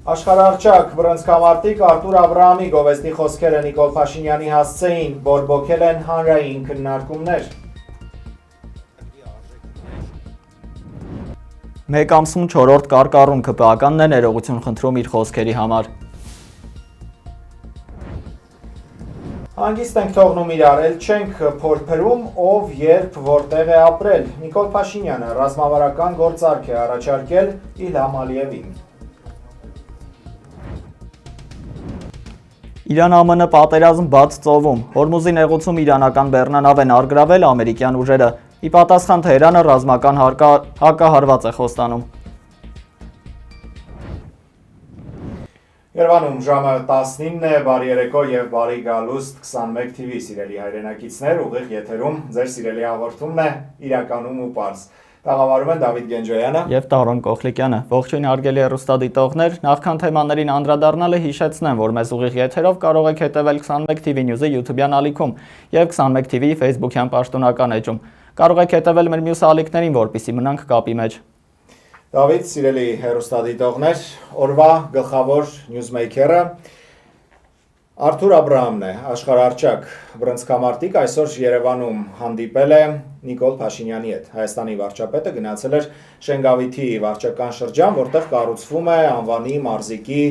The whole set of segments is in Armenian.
Աշխարհահռչակ բռնցքամարտիկ Արտուր Աբրահամի գովեստի խոսքերը Նիկոլ Փաշինյանի հասցեին, բորբոքել են հանրային քննարկումներ։ Մեկ ամսում 4-րդ կարկառուն ԿՊԱ-ականն է ներողություն խնդրում իր խոսքերի համար։ Հանգիստ ենք թողնում իրար, էլ չենք փորփրում, ով երբ որտեղ է ապրել։ Նիկոլ Փաշինյանը ռազմավարական գործարք է առաջարկել Իլհամ Ալիևին։ Իրան-ԱՄՆ պատերազմ բաց ծովում։ Հորմուզի նեղուցում իրանական բեռնանավ են արգրավել ամերիկյան ուժերը։ Ի պատասխան Թեհրանը ռազմական հակահարված է խոստանում։ Երևանում ժամը 19 է, բարի երեկո եւ բարի գալուստ 21 TV սիրելի հայրենակիցներ, ուղիղ եթերում ձեր սիրելի հաղորդումն է իրականում ու պարզ։ Տաղավարում են Դավիթ Գենջոյանը եւ Տարոն Կոխլիկյանը։ Ողջույն հարգելի հեռուստադիտողներ, նախքան թեմաներին անդրադառնալը հիշեցնեմ, որ մեզ ուղիղ եթերով կարող եք հետևել 21 TV News-ի YouTube-յան ալիքում եւ 21 TV Facebook-յան պաշտոնական էջում։ Կարող եք հետևել մեր մյուս ալիքներին, որպեսզի մնանք կապի մեջ։ Դավիթ, սիրելի հեռուստադիտողներ, օրվա գլխավոր նյուզմեյքերը Արտուր Աբրահամն է, աշխարհահռչակ բռնցքամարտիկ, այսօր Երևանում հանդիպել է Նիկոլ Փաշինյանի հետ։ Հայաստանի վարչապետը գնացել էր Շենգավիթի վարչական շրջան, որտեղ կառուցվում է անվանի մարզիկի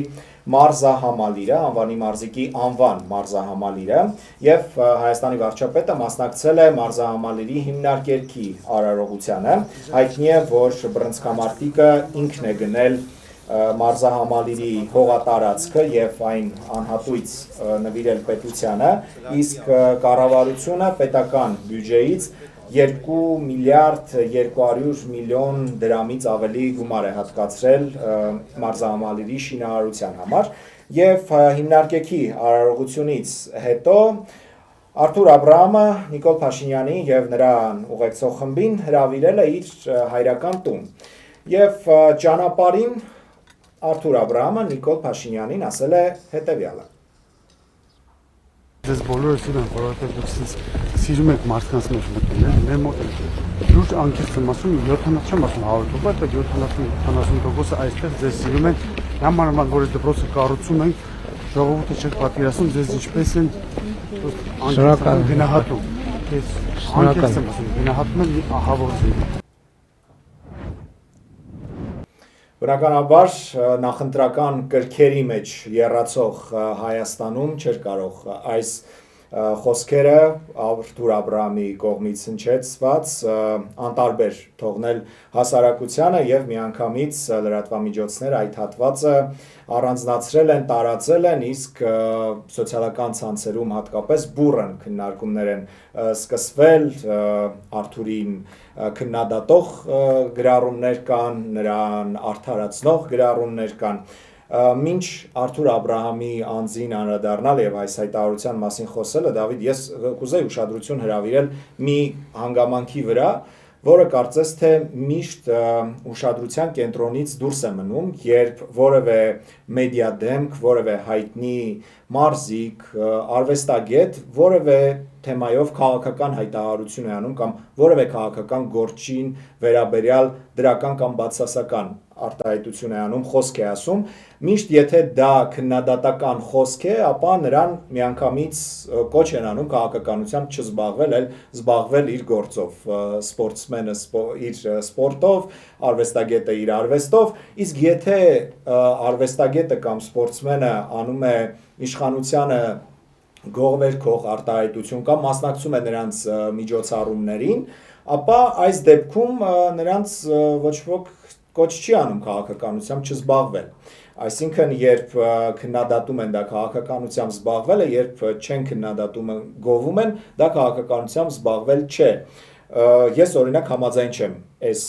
մարզահամալիրը, անվանի մարզիկի անվան մարզահամալիրը, եւ Հայաստանի վարչապետը մասնակցել է մարզահամալիրի հիմնարկերքի արարողությանը։ Հայտնի է, որ բռնցքամարտիկը ինքն է գնել մարզահամալիրի հողատարածքը եւ այն անհատույց նվիրել պետությանը, իսկ կառավարությունը պետական բյուջեից 2 միլիարդ 200 միլիոն դրամից ավելի գումար է հատկացրել մարզահամալիրի շինարարության համար եւ հիմնարկեքի արարողությունից հետո Արտուր Աբրահամը Նիկոլ Փաշինյանի եւ նրան ուղեկցող խմբին հրավիրել է իր հայրական տուն եւ ճանապարհին Արտուր Աբրահամը Նիկոլ Փաշինյանին ասել է հետևյալը. Ձեզ բոլորը սիրում, որովհետև դուք սիրում եք մարդկանց մեջ մտնել, մեր մոտ լուրջ անկեղծ եմ ասում, 70 չեմ ասում 100%, բայց 70-80%-ը այստեղ ձեզ սիրում են, նամանավանդ որ դպրոցը կառուցում ենք, ժողովուրդը չեք պատկերացնում ձեզ ինչպես են անկեղծ գնահատում։ Ես անկեղծ եմ ասում, գնահատում են ահավորձին։ Բնականաբար նախընտրական կրքերի մեջ եռացող Հայաստանում չէր կարող այս խոսքերը Արտուր Աբրահամի կողմից հնչեցված անտարբեր թողնել հասարակությանը եւ միանգամից լրատվամիջոցներ այդ հատվածը առանձնացրել են, տարածել են, իսկ սոցիալական ցանցերում հատկապես բուռն քննարկումներ են սկսվել Արտուրին քննադատող գրառումներ կան, նրան արդարացնող գրառումներ կան։ Մինչ Արտուր Աբրահամի անձին անդրադառնալ եւ այս հայտարարության մասին խոսելը, Դավիթ, ես կուզեի ուշադրություն հրավիրել մի հանգամանքի վրա, որը կարծես թե միշտ ուշադրության կենտրոնից դուրս է մնում, երբ որևէ մեդիա դեմք, որևէ հայտնի մարզիկ, արվեստագետ, որևէ թեմայով քաղաքական հայտարարություն է անում կամ որևէ քաղաքական գործին վերաբերյալ դրական կամ բացասական արտահայտություն է անում, խոսք է ասում, միշտ եթե դա քննադատական խոսք է, ապա նրան միանգամից կոչ են անում քաղաքականությամբ չզբաղվել, այլ զբաղվել իր գործով, սպորտսմենը իր սպորտով, արվեստագետը իր արվեստով, իսկ եթե արվեստագետը կամ սպորտսմենը անում է իշխանությանը գողվերքող արտահայտություն կամ մասնակցում է նրանց միջոցառումներին, ապա այս դեպքում նրանց ոչ ոք կոչ չի անում քաղաքականությամբ չզբաղվել։ Այսինքն, երբ քննադատում են դա քաղաքականությամբ զբաղվել է, երբ չեն քննադատում գովում են, դա քաղաքականությամբ զբաղվել չէ։ Ես օրինակ համաձայն չեմ այս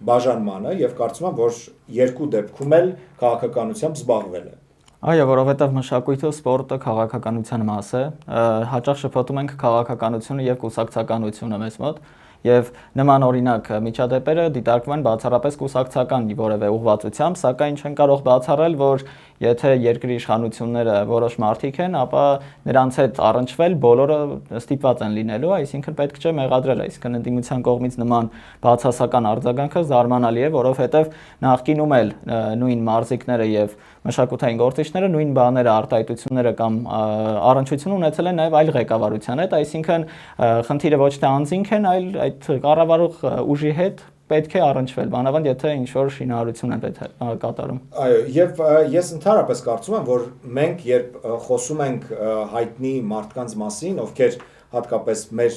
բաժանմանը եւ կարծում եմ, որ երկու դեպքում էլ քաղաքականությամբ զբաղվել է։ Այո, որովհետև մշակույթը, սպորտը քաղաքականության մաս է, հաճախ շփոթում ենք քաղաքականությունը եւ կուսակցականությունը մեզ մոտ, եւ նման օրինակ միջադեպերը դիտարկվում են բացառապես կուսակցական որևէ ուղղվածությամբ, սակայն չեն կարող բացառել, որ եթե երկրի իշխանությունները որոշ մարդիկ են, ապա նրանց հետ առնչվել բոլորը ստիպված են լինելու, այսինքն պետք չէ մեղադրել, այսինքն ընդդիմության կողմից նման բացասական արձագանքը զարմանալի է, որովհետև նախկինում էլ նույն մարզիկները եւ մշակութային գործիչները նույն բաները, արտահայտությունները կամ առնչություն ունեցել են նաև այլ ղեկավարության հետ, այսինքն խնդիրը ոչ թե անձինք են, այլ այդ կառավարող ուժի հետ պետք է առնչվել, բանավանդ եթե ինչ-որ շինարարություն են կատարում։ Այո, եւ ես ընդհանրապես կարծում եմ, որ մենք երբ խոսում ենք հայտնի մարդկանց մասին, ովքեր հատկապես մեր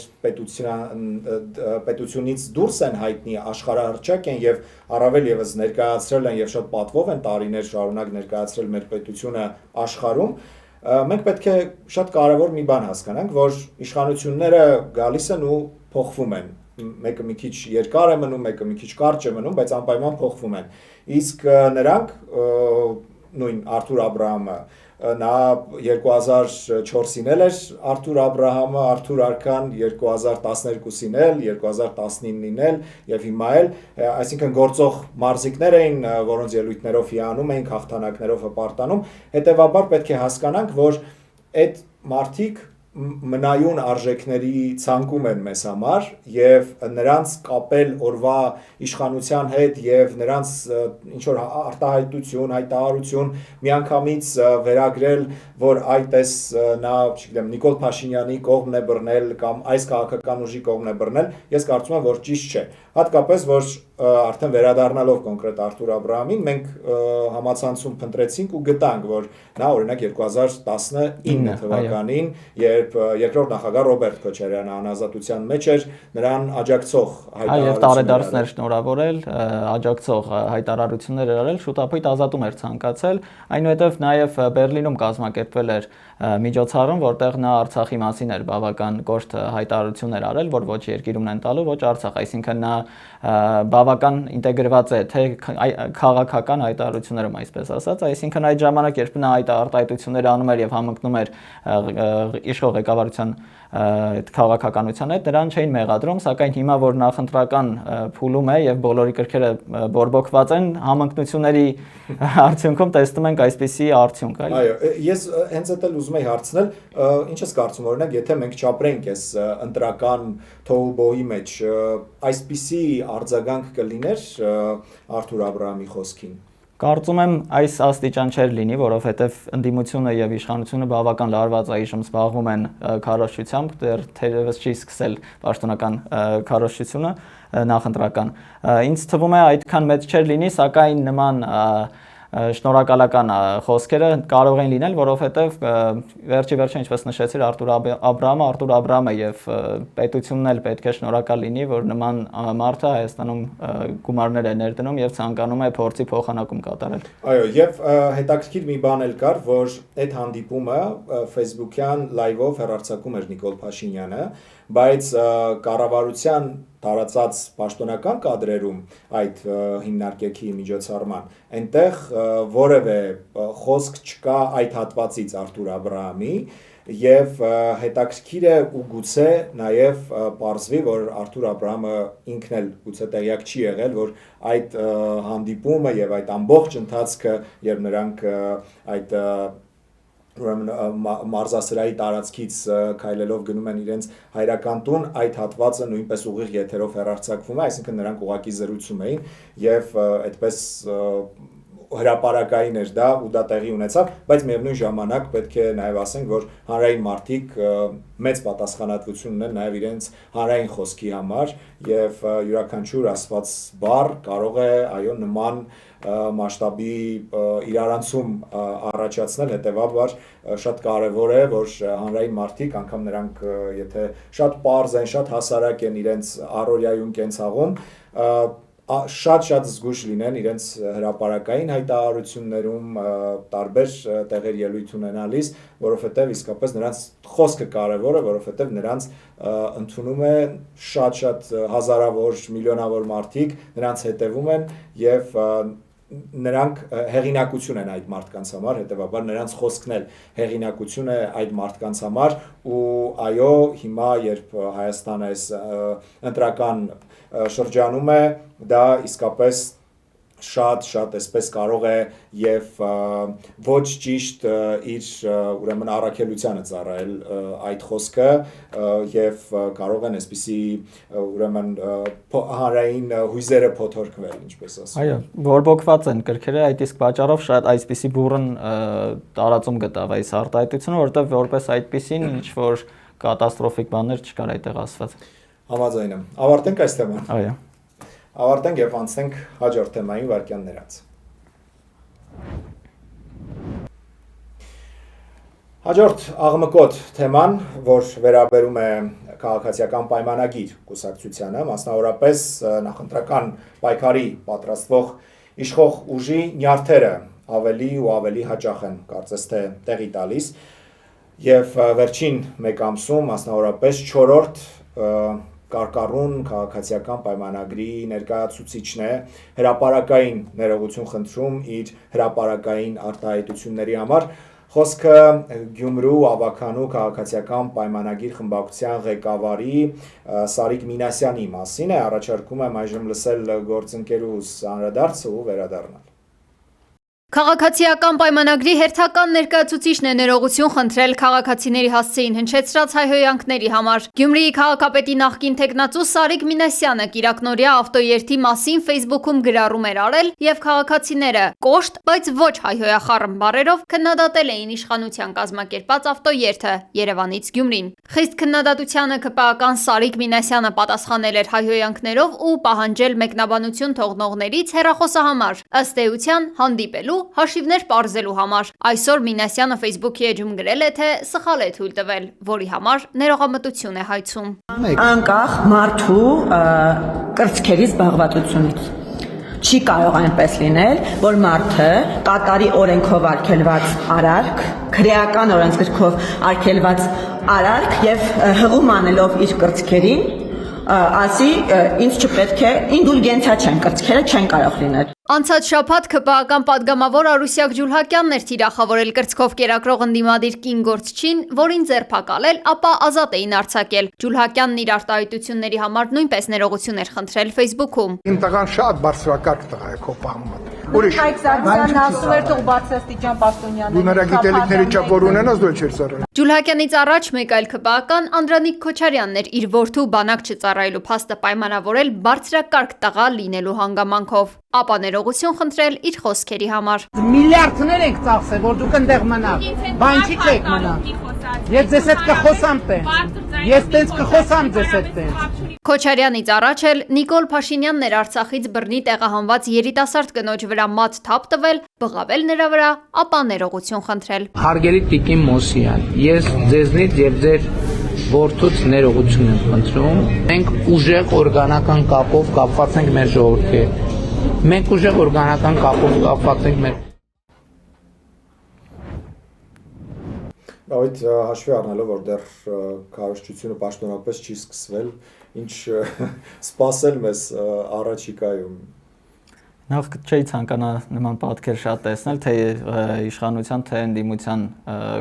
պետությունից դուրս են հայտնի, աշխարհահռչակ են եւ առավել եւս ներկայացրել են եւ շատ պատվով են տարիներ շարունակ ներկայացրել մեր պետությունը աշխարհում, մենք պետք է շատ կարևոր մի բան հասկանանք, որ իշխանությունները գալիս են ու փոխվում են, մեկը մի քիչ երկար է մնում, մեկը մի քիչ կարճ է մնում, բայց անպայման փոխվում են, իսկ նրանք նույն Արթուր Աբրահամը նա 2004-ին էր Արթուր Աբրահամը, Արթուր Արքան 2012-ին էլ, 2019-ին էլ եւ հիմա էլ, այսինքն գործող մարզիկներ էին, որոնց ելույթներով հիանում էին, հաղթանակներով հպարտանում, հետեւաբար պետք է հասկանանք, որ այդ մարդիկ մնայուն արժեքների ցանկում են մեզ համար եւ նրանց կապել օրվա իշխանության հետ եւ նրանց ինչ որ արտահայտություն, հայտարարություն միանգամից վերագրել, որ այս նա, չգիտեմ, Նիկոլ Փաշինյանի կողմն է բռնել կամ այս քաղաքական ուժի կողմն է բռնել, ես կարծում եմ, որ ճիշտ չէ։ Հատկապես որ արդեն վերադառնալով կոնկրետ Արթուր Աբրահամին, մենք համացանցում փնտրեցինք ու գտանք, որ նա օրինակ 2019 թվականին, երբ երկրորդ նախագահ Ռոբերտ Քոչարյանը անազատության մեջ էր, նրան աջակցող հայտարարություններ տարեդարձներ շնորհավորել, աջակցող հայտարարություններ արել, շուտապույտ ազատում էր ցանկացել, այնուհետև նաև Բերլինում կազմակերպվել էր միջոցառում, որտեղ նա Արցախի մասին էր բավական կոշտ հայտարարություններ արել, որ ոչ երկիրումն են տալու, ոչ Արցախ, այսինքն նա բավական ինտեգրված է թե քաղաքական հայտարարություններում, այսպես ասած, այսինքն այդ ժամանակ երբ նա այդ արտահայտությունները անում էր եւ համընկնում էր իշխող ղեկավարության այդ քաղաքականության հետ, նրան չէին մեղադրում, սակայն հիմա որ նախընտրական փուլում է եւ բոլորի կրքերը բորբոքված են, համընկնությունների արդյունքում տեսնում ենք այսպիսի արդյունք, այլ։ Այո, ես հենց այդ էլ ուզում եի հարցնել, ինչ ես կարծում, օրինակ, եթե մենք չապրենք այս ընտրական թոհուբոհի մեջ, այսպիսի արձագանք կլիներ Արթուր Աբրահամի խոսքին։ Կարծում եմ այս աստիճան չէր լինի, որովհետև ընդդիմությունը եւ իշխանությունը բավական լարված այժմ զբաղվում են քարոզչությամբ, դեռ թերևս չի սկսել պաշտոնական քարոզչությունը նախընտրական։ Ինձ թվում է այդքան մեծ չէր լինի, սակայն նման շնորհակալական խոսքերը կարող են լինել, որովհետև վերջի վերջին ինչպես նշեցիր Արթուր Աբրահամը եւ պետությունն էլ պետք է շնորհակալ լինի, որ նման մարդը Հայաստանում գումարներ է ներդնում եւ ցանկանում է փորձի փոխանակում կատարել։ Այո, եւ հետաքրքիր մի բան էլ կար, որ այդ հանդիպումը Facebook-յան լայվով հեռարձակում էր Նիկոլ Փաշինյանը, բայց կառավարության տարածած պաշտոնական կադրերում այդ հիմնարկեքի միջոցառման այնտեղ որևէ խոսք չկա այդ հատվածից Արթուր Աբրահամի եւ հետաքրքիր է ու գուցե նաեւ պարզվի, որ Արթուր Աբրահամը ինքն էլ գուցե տեղյակ չի եղել, որ այդ հանդիպումը եւ այդ ամբողջ ընթացքը, երբ նրանք այդ մարզասրահի տարածքից քայլելով գնում են իրենց հայրական տուն, այդ հատվածը նույնպես ուղիղ եթերով հեռարձակվում է, այսինքն նրանք ուղղակի զրուցում էին եւ այդպես հրապարակային էր դա ու դա տեղի ունեցավ, բայց միևնույն ժամանակ պետք է նաև ասենք, որ հանրային մարդիկ մեծ պատասխանատվություն ունեն նաև իրենց հանրային խոսքի համար եւ յուրաքանչյուր ասված բառ կարող է այո նման մասշտաբի իրարանցում առաջացնել, հետեւաբար շատ կարևոր է, որ հանրային մարդիկ, անգամ նրանք եթե շատ պարզ են, շատ հասարակ են իրենց առօրյայում կենցաղում, շատ զգույշ լինեն իրենց հրապարակային հայտարարություններում, տարբեր տեղեր ելույթ ունենալիս, որովհետև իսկապես նրանց խոսքը կարևոր է, որովհետև նրանց ընդունում է շատ հազարավոր, միլիոնավոր մարդիկ, նրանց հետևում են եւ նրանք հեղինակություն են այդ մարդկանց համար, հետեւաբար նրանց խոսքն էլ հեղինակություն է այդ մարդկանց համար ու այո, հիմա երբ Հայաստանը այս ընտրական շրջանում է, դա իսկապես շատ այսպես կարող է եւ ոչ ճիշտ իր ուրեմն առաքելությանը ծառայել այդ խոսքը եւ կարող են այսպիսի ուրեմն հանրային հույզերը փոթորկվել, ինչպես ասում։ Այո, բորբոքված են գրքերը, այդ իսկ պատճառով շատ այսպիսի բուրըն տարածում գտավ այս արտահայտությունը, որովհետեւ որպես այդպիսին ինչ որ կատաստրոֆիկ բաներ չկար այդտեղ ասված։ Համաձայն եմ։ Ավարտենք այս թեման։ Այո։ Ավարտենք եւ անցնենք հաջորդ թեմային վարքյաններած։ Հաջորդ աղմկոտ թեման, որ վերաբերում է քաղաքացիական պայմանագիր կուսակցությանը, մասնավորապես նախընտրական պայքարի պատրաստվող իշխող ուժի նյարդերը ավելի ու ավելի հաճախ են կարծես թե տեղի տալիս եւ վերջին մեկ ամսում մասնավորապես 4-րդ կարկառուն քաղաքացիական պայմանագրի ներկայացուցիչն է հրապարակային ներողություն խնդրում իր հրապարակային արտահայտությունների համար։ Խոսքը Գյումրու ավականու քաղաքացիական պայմանագիր խմբակցության ղեկավարի Սարիկ Մինասյանի մասին է, առաջարկում եմ այժմ լսել գործընկերուս անդրադարձը ու վերադառնալ։ Քաղաքացիական պայմանագրի հերթական ներկայացուցիչն է ներողություն խնդրել քաղաքացիների հասցեին հնչեցրած հայհոյանքների համար։ Գյումրիի քաղաքապետի նախկին թեկնածու Սարիկ Մինասյանը կիրակնօրյա ավտոերթի մասին Facebook-ում գրառում էր արել եւ քաղաքացիները կոշտ, բայց ոչ հայհոյախառն բառերով քննադատել էին իշխանության կազմակերպած ավտոերթը Երևանից Գյումրին։ Խիստ քննադատությանը ԿՊԱ-ական Սարիկ Մինասյանը պատասխանել էր հայհոյանքներով ու պահանջել մեկնաբանություն թողնողներից հեռախոսահամար, ըստ էության հանդիպելու հաշիվներ պարզելու համար։ Այսօր Մինասյանը Facebook-ի էջում գրել է, թե սխալ է թույլ տվել, որի համար ներողամտություն է հայցում։ Անկախ մարդու կրծքերի զբաղվածությունից չի կարող այնպես լինել, որ մարդը կատարի օրենքով արգելված արարք, քրեական օրենսգրքով արգելված արարք եւ հղում անելով իր կրծքերին ասի ինձ չպետք է ինդուլգենցիա չեն, կրծքերը չեն կարող լինել։ Անցած շաբաթ ԿՊԱ-ական պատգամավոր Արուսյակ Ջուլհակյանն էր թիրախավորել կրծքով կերակրող ընդդիմադիր կին գործչին, որին ձերբակալել, ապա ազատ էին արձակել։ Ջուլհակյանն իր արտահայտությունների համար նույնպես ներողություն էր խնդրել Facebook-ում։ Իմ տղան շատ բարձրակարգ տղա է քո պահմատ։ Ուրիշ Հայկ Սարգսյանն ասում էր թող բարձրաստիճան պաշտոնյաների։ դու նրա գիտելիքների չափ որ ունենաս դու չես ծառայել։ Ջուլհակյանից առաջ մեկ այլ ԿՊԱ-ական Անդրանիկ Քոչարյանն էր իր որդու բանակ չծառայելու փաստը պայմանավորել բարձրակարգ տղա լինելու հանգամանքով, ապա ներողություն խնդրել իր խոսքերի համար։ Միլիարդներ ենք ծախսել, որ դուք այնտեղ մնաք։ Բան չի չեք մնա։ Ես ձեզ հետ կխոսամ տենց։ Ես տենց կխոսամ ձեզ հետ տենց։ Քոչարյանից առաջ էլ Նիկոլ Փաշինյանն էր Արցախից բռնի տեղահանված երիտասարդ կնոջ վրա մատ թափ տվել, բղավել նրա վրա, ապա ներողություն խնդրել։ Հարգելի Տիկին Մոսյան, ես ձեզնից եւ ձեր որդուց ներողություն եմ խնդրում։ Մենք ուժեղ օրգանական կապով կապված ենք մեր ժողովրդի հետ։ Մենք ուժեղ օրգանական կապով կապված ենք մեր Այդ հաշվի առնելով, որ դեռ քարոզչությունը պաշտոնապես չի սկսվել, ինչ սպասել մեզ առաջիկայում։ Նախ չի ցանկանա նման պատկեր շատ տեսնել, թե իշխանության, թե ընդդիմության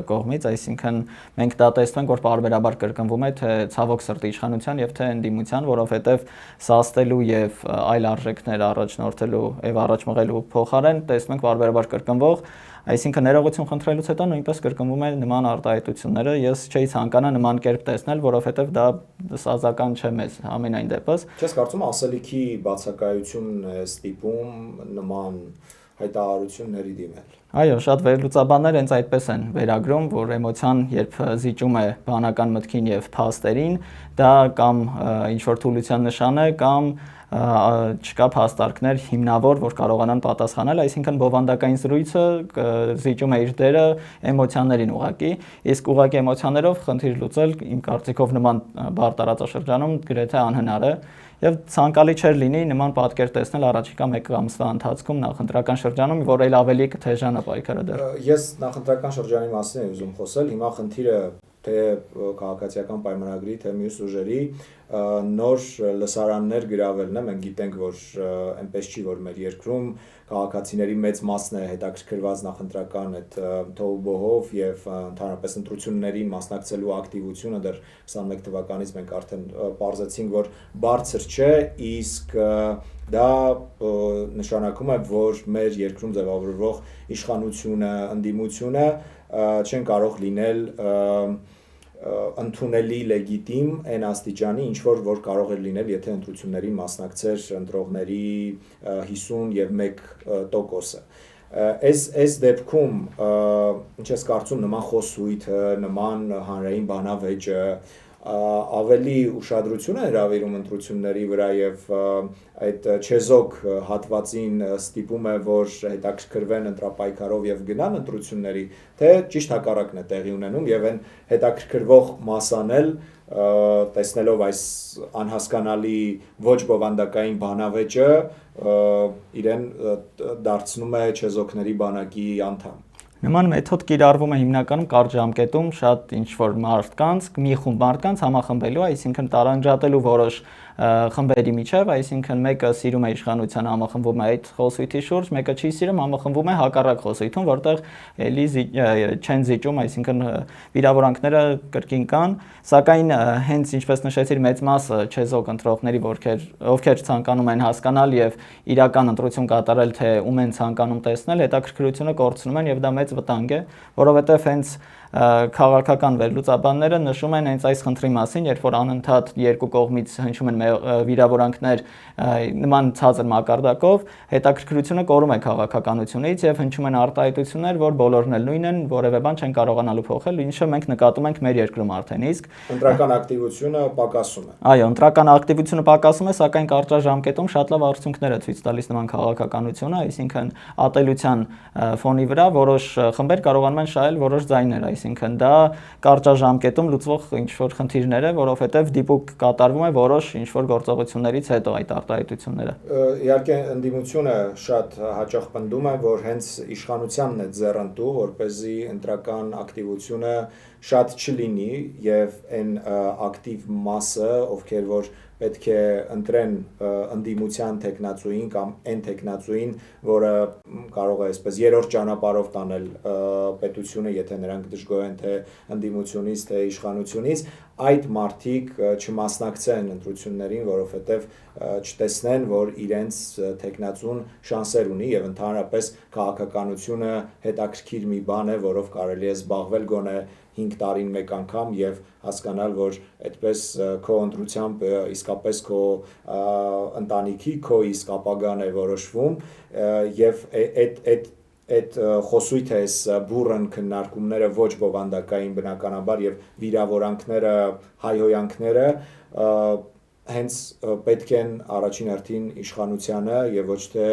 կողմից, այսինքն մենք դա տեսնում ենք, որ բարբերաբար կրկնվում է, թե ցավոք սրտի իշխանության եւ թե ընդդիմության, որովհետեւ սաստելու եւ այլ արժեքներ առաջնորդելու եւ առաջ մղելու փոխարեն տեսնում ենք բարբերաբար կրկնվող, այսինքն ներողություն խնդրելուց հետո նույնպես կրկնվում է նման արտահայտությունները, ես չէի ցանկանա նման կերպ տեսնել, որովհետեւ դա սազական չէ մեզ ամենայն դեպս։ Չես կարծում ասելիքի բացակայություն է ստիպում նման հայտարարությունների դիմել։ Այո, շատ վերլուծաբաններ հենց այդպես են վերագրում, որ էմոցիան երբ զիջում է բանական մտքին եւ փաստերին, դա կամ ինչ որ թուլության նշան է, կամ չկա փաստարկներ հիմնավոր, որ կարողանան պատասխանել, այսինքն բովանդակային զրույցը զիջում է իր դերը էմոցիաներին ուղղակի, իսկ ուղղակի էմոցիաներով խնդիր լուծել իմ կարծիքով նման բար տարածաշրջանում գրեթե անհնար է եւ ցանկալի չէր լինի նման պատկեր տեսնել առաջիկա 1 ամսվա ընթացքում նախընտրական շրջանում, որ էլ ավելի կթեժանա պայքարը դեռ։ Ես նախընտրական շրջանի մասին եմ ուզում խոսել, հիմա խնդիրը թե քաղաքացիական պայմանագրի, թե մյուս ուժերի նոր լսարաններ գրավելն է, մենք գիտենք, որ այնպես չի, որ մեր երկրում քաղաքացիների մեծ մասն է հետաքրքրված նախընտրական այդ թոհուբոհով եւ ընդհանրապես ընտրություններին մասնակցելու ակտիվությունը դեռ 21 թվականից մենք արդեն պարզեցինք, որ բարձր չէ, իսկ դա նշանակում է, որ մեր երկրում ձևավորվող իշխանությունը, ընդդիմությունը չեն կարող լինել ընդունելի լեգիտիմ այն աստիճանի, ինչ որ կարող էր լինել, եթե ընտրություններին մասնակցեր ընտրողների 50 եւ 1%-ը։ Այս դեպքում ինչ ես կարծում նման խոսույթը, նման հանրային բանավեճը ավելի ուշադրություն է հրավիրում ընտրությունների վրա եւ այդ չեզոք հատվածին ստիպում է, որ հետաքրքրվեն ընտրապայքարով եւ գնան ընտրությունների, թե ճիշտ հակառակն է տեղի ունենում եւ այն հետաքրքրվող մասան էլ տեսնելով այս անհասկանալի ոչ բովանդակային բանավեճը իրեն դարձնում է չեզոքների բանակի անդամ։ Նման մեթոդ կիրառվում է հիմնականում կարճ ժամկետում շատ ինչ-որ մարդկանց, մի խումբ մարդկանց համախմբելու, այսինքն տարանջատելու որոշ խմբերի միջև, այսինքն մեկը սիրում է իշխանության համախմբվում է այդ խոսույթի շուրջ, մեկը չի սիրում համախմբվում է հակառակ խոսույթում, որտեղ էլի չեն զիջում, այսինքն վիրավորանքները կրկին կան, սակայն հենց ինչպես նշեցիր մեծ մասը չեզոք ընտրողների, ովքեր ցանկանում են հասկանալ եւ իրական ընտրություն կատարել, թե ում են ցանկանում տեսնել, հետաքրքրությունը կորցնում են եւ դա մեծ վտանգ է, որովհետեւ հենց քաղաքական վերլուծաբանները նշում են հենց այս խնդրի մասին, երբ որ անընդհատ երկու կողմից հնչում են վիրավորանքներ նման ցածր մակարդակով, հետաքրքրությունը կորում է քաղաքականությունից եւ հնչում են արտահայտություններ, որ բոլորն էլ նույնն են, որևէ բան չեն կարողանալու փոխել, ինչը մենք նկատում ենք մեր երկրում արդեն իսկ ընտրական ակտիվությունը պակասում է։ Այո, ընտրական ակտիվությունը պակասում է, սակայն կարճաժամկետում շատ լավ արդյունքներ է ցույց տալիս նման քաղաքականությունը, այսինքն ատելության ֆոնի վրա որոշ խմբեր կարողանում են շահել որոշ ձայներ, այսինքն դա կարճաժամկետում լուծվող ինչ-որ խնդիրներ է, որովհետև դիպուկ կատարվում է որոշ ինչ-որ գործողություններից հետո այդ արտահայտությունները։ Իհարկե ընդդիմությունը շատ հաճախ պնդում է, որ հենց իշխանությանն է ձեռնտու, որպեսզի ընտրական ակտիվությունը շատ չլինի եւ այն ակտիվ մասը, ովքեր որ պետք է ընտրեն ընդդիմության տեխնացուին կամ այն տեխնացուին, որը կարող է այսպես երրորդ ճանապարհով տանել պետությունը, եթե նրանք դժգոհ են թե ընդդիմությունից, թե իշխանությունից, այդ մարդիկ չմասնակցեն ընտրություններին, որովհետև չտեսնեն, որ իրենց տեխնացուն շանսեր ունի եւ ընդհանրապես քաղաքականությունը հետաքրքիր մի բան է, որով կարելի է զբաղվել գոնե 5 տարին մեկ անգամ եւ հասկանալ, որ այդպես քո ընտրությամբ իսկապես քո ընտանիքի, քո իսկ ապագան է որոշվում եւ այդ խոսույթը այս բուրըն քննարկումները ոչ բովանդակային բնականաբար եւ վիրավորանքները, հայհոյանքները հենց պետք են առաջին հերթին իշխանությանը եւ ոչ թե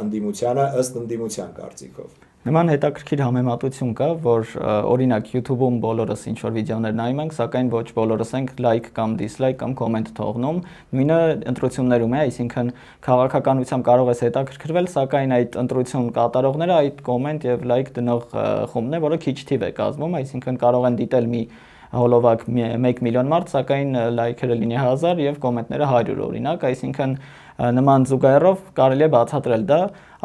ընդդիմությանը ըստ ընդդիմության կարծիքով։ Նման հետաքրքիր համեմատություն կա, որ օրինակ YouTube-ում բոլորս ինչ-որ վիդեոներ նայում ենք, սակայն ոչ բոլորս ենք լայք կամ դիսլայք կամ կոմենտ թողնում։ Նույնը ընտրություններում է, այսինքն քաղաքականությամբ կարող ես հետաքրքրվել, սակայն այդ ընտրություն կատարողները այդ կոմենտ եւ լայք դնող խումբն է, որը քիչ թիվ է կազմում, այսինքն կարող են դիտել մի հոլովակ 1 միլիոն մարդ, սակայն լայքերը լինի 1000 եւ կոմենտները 100 օրինակ, այսինքն նման զուգահեռով կարելի է բացատրել դա։